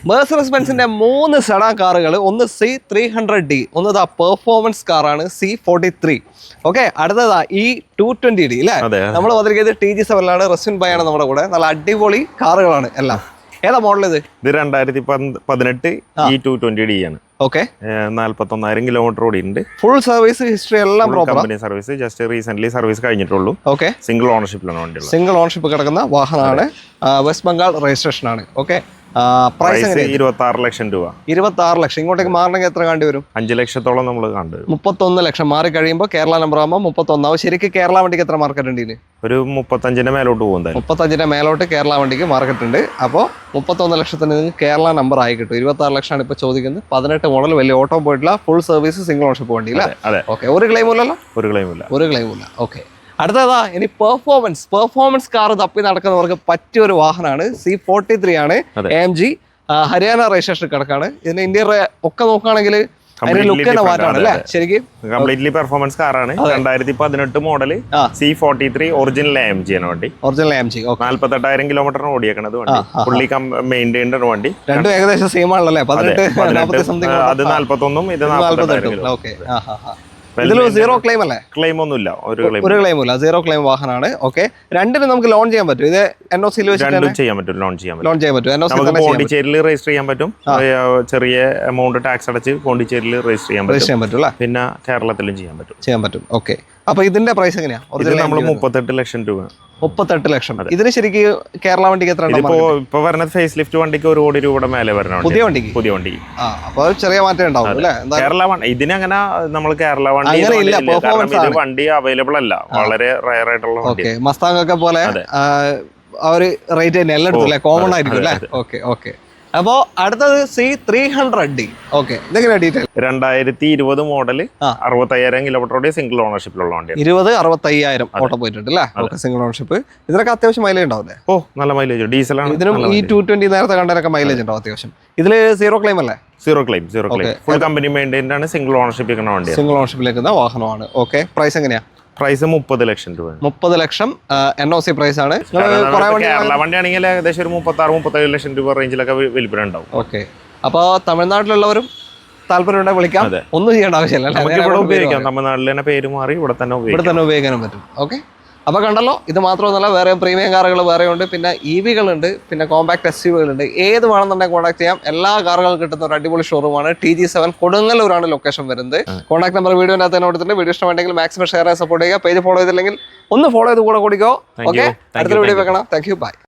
Mercedes ബെൻസിന്റെ 3 sedan കാറുകൾ, ഒന്ന് C300D, ഒന്ന് പെർഫോമൻസ് കാറാണ് C43. ഓക്കെ, അടുത്തതാ E220D അല്ലേ? നമ്മൾ വന്നിരിക്കുന്നത് TG7 റസ്വിൻ ബൈ ആണ് നമ്മുടെ കൂടെ. നല്ല അടിപൊളി കാറുകളാണ് എല്ലാം. ഏതാ മോഡൽ ഇത്? 2018 E220D ആണ്. ഓക്കെ, 41,000 കിലോമീറ്റർ ഓടിയിട്ടുണ്ട്. ഫുൾ സർവീസ് ഹിസ്റ്ററി എല്ലാം proper. Company service, just recent service കഴിഞ്ഞിട്ടുള്ളൂ. ഓക്കെ, സിംഗിൾ ഓണർഷിപ്പിലാണ് വണ്ടി. സിംഗിൾ ഓണർഷിപ്പ് കിടക്കുന്ന വാഹനമാണ്. വെസ്റ്റ് ബംഗാൾ രജിസ്ട്രേഷൻ ആണ്. ഓക്കെ, പ്രൈസ് 26 ലക്ഷം രൂപ. 26 ലക്ഷം. ഇങ്ങോട്ടേക്ക് മാറണമെങ്കിൽ എത്ര കണ്ടി വരും? 5 ലക്ഷത്തോളം നമ്മൾ കണ്ടു. 31 ലക്ഷം മാറി കഴിയുമ്പോൾ കേരള നമ്പർ ആകുമ്പോൾ 31. ശരിക്കും കേരള വണ്ടിക്ക് എത്ര മാർക്കറ്റ് ഉണ്ട്? ഒരു 35ന്റെ മേലോട്ട് പോകുന്നത്. 35ന്റെ മേലോട്ട് കേരള വണ്ടിക്ക് മാർക്കറ്റ് ഉണ്ട്. അപ്പോൾ 31 ലക്ഷത്തിന് നിങ്ങൾക്ക് കേരള നമ്പർ ആയി കിട്ടും. 26 ലക്ഷമാണ് ഇപ്പോൾ ചോദിക്കുന്നത്. 18 മോഡൽ, വലിയ ഓട്ടോ പോയിട്ടില്ല, ഫുൾ സർവീസ്, സിംഗിൾ ഓണർഷിപ്പ് വണ്ടി അല്ലേ? ഓക്കെ, ഒരു ക്ലെയിമും ഇല്ലല്ലോ? ഒരു ക്ലെയിമും ഇല്ല. ഓക്കെ, അടുത്തതാ ഇനി പെർഫോമൻസ് കാർ തപ്പി നടക്കുന്നവർക്ക് പറ്റിയ ഒരു വാഹനമാണ്. C43 ആണ്. AMG ഹരിയാന രജിസ്ട്രേഷൻ കിടക്കാണ്. ഇതിന്റെ ഇന്റീരിയർ ഒക്കെ നോക്കുകയാണെങ്കിൽ അതിന്റെ ലുക്ക് തന്നെ മാറ്റാണ് അല്ലേ? ശരിക്കും കംപ്ലീറ്റ്ലി പെർഫോമൻസ് കാറാണ്. 2018 മോഡൽ C43 ഒറിജിനൽ AMG ആണ് വണ്ടി. Original AMG. 48,000 കിലോമീറ്ററിന് ഓടിയേക്കണത് വണ്ടി. ഫുള്ളി മെയിൻറ്റൈൻഡ് വണ്ടി. രണ്ടും ഏകദേശം സെയിം ആണല്ലേ? 18 അത് 41, ഇത് 48. ഓക്കെ, ഇതില് സീറോ ക്ലെയിം അല്ലേ? ക്ലെയിം ഒന്നുമില്ല, ഒരു ക്ലെയിം ഇല്ല, സീറോ ക്ലെയിം വാഹനമാണ്. ഓക്കെ, രണ്ടിനും നമുക്ക് ലോൺ ചെയ്യാൻ പറ്റും. ഇത് NOC ചെയ്യാൻ പറ്റും, ലോൺ ചെയ്യാൻ പറ്റും. NOC പോണ്ടിച്ചേരിയിൽ രജിസ്റ്റർ ചെയ്യാൻ പറ്റും. ചെറിയ എമൗണ്ട് ടാക്സ് അടച്ച് പോണ്ടിച്ചേരിയിൽ രജിസ്റ്റർ ചെയ്യാൻ പറ്റും. പിന്നെ കേരളത്തിലും ചെയ്യാൻ പറ്റും. ഓക്കെ, അപ്പൊ ഇതിന്റെ പ്രൈസ് എങ്ങനെയാ? നമ്മൾ 38 ലക്ഷം രൂപ. 38 ലക്ഷം. ഇതിന് ശരിക്കും കേരള വണ്ടിക്ക് എത്ര? ഇപ്പൊ വരുന്നത് ഫേസ് ലിഫ്റ്റ് വണ്ടിക്ക് 1 കോടി രൂപയുടെ മേലെ വരണം. പുതിയ വണ്ടി. അപ്പൊ ചെറിയ മാറ്റം ഉണ്ടാവും അല്ലേ? കേരള വണ്ടി ഇതിനങ്ങനെ നമ്മൾ കേരള വണ്ടി വണ്ടി അവൈലബിൾ അല്ല, വളരെ റയർ ആയിട്ടുള്ള വണ്ടി. മസ്താങ് ഒക്കെ പോലെ ആ ഒരു റേറ്റ് തന്നെ എല്ലായിടത്തും അല്ലേ? കോമൺ ആയിരിക്കും അല്ലേ? ഓക്കെ. അപ്പോ അടുത്തത് C300D. ഓക്കെ, ഇതെങ്ങനെയാ ഡീറ്റെയിൽ? 2020 മോഡല്, 65,000 കിലോമീറ്റർ ഓടിയ സിംഗിൾ ഓണർഷിപ്പിലുള്ള വണ്ടി. 65,000 ഓട്ടോ പോയിട്ടുണ്ട് അല്ലേ? Okay, single ownership. ഇതിനൊക്കെ അത്യാവശ്യം മൈലേജ് ഉണ്ടാവില്ലേ? ഓ, നല്ല മൈലേജ്. ഡീസലാണ്. ഇതിനും E220 നേരത്തെ കണ്ടതിനൊക്കെ മൈലേജ് ഉണ്ടാവും അത്യാവശ്യം. ഇതില് സീറോ ക്ലെയിം അല്ലേ? Zero claim. Full company maintained ആണ്. സിംഗിൾ ഓണർഷിപ്പ് വണ്ടി. സിംഗിൾ ഓണർഷിപ്പിലേക്കുന്ന വാഹനമാണ്. ഓക്കെ, പ്രൈസ് എങ്ങനെയാ? പ്രൈസ് 30 ലക്ഷം രൂപ. 30 ലക്ഷം NOC പ്രൈസ് ആണ്. കേരള വണ്ടിയാണെങ്കിൽ ഏകദേശം ഒരു 36-37 ലക്ഷം രൂപ റേഞ്ചിലൊക്കെ വിൽപ്പന ഉണ്ടാവും. ഓക്കെ, അപ്പോൾ തമിഴ്നാട്ടിലുള്ളവരും താല്പര്യം വിളിക്കാം, ഒന്നും ചെയ്യേണ്ട ആവശ്യമില്ല. ഇവിടെ ഉപയോഗിക്കാം. തമിഴ്നാട്ടിൽ തന്നെ പേര് മാറി ഇവിടെ തന്നെ ഉപയോഗിക്കാനും പറ്റും. ഓക്കെ, അപ്പോൾ കണ്ടല്ലോ, ഇത് മാത്രമൊന്നുമല്ല, വേറെ പ്രീമിയം കാറുകൾ വേറെ ഉണ്ട്, പിന്നെ EV-കളുണ്ട്, പിന്നെ കോമ്പാക്ട് SUV-കളുണ്ട്. ഏത് വേണമെന്നുണ്ടെങ്കിൽ കോൺടാക്ട് ചെയ്യാം. എല്ലാ കാറുകളും കിട്ടുന്ന ഒരു അടിപൊളി ഷോറൂമാണ്. TG7 കൊടുങ്ങല്ലൂരാണ് ലൊക്കേഷൻ വരുന്നത്. കോൺടാക്ട് നമ്പർ വീഡിയോനകത്ത് തന്നെ കൊടുത്തിട്ടുണ്ട്. വീഡിയോ ഇഷ്ടമുണ്ടെങ്കിൽ മാക്സിമം ഷെയർ സപ്പോർട്ട് ചെയ്യുക. പേജ് ഫോളോ ചെയ്തില്ലെങ്കിൽ ഒന്ന് ഫോളോ ചെയ്ത് കൂടെ കൂടിക്കോ. ഓക്കെ, അടുത്തൊരു വീഡിയോ വെക്കണം. Thank you, by.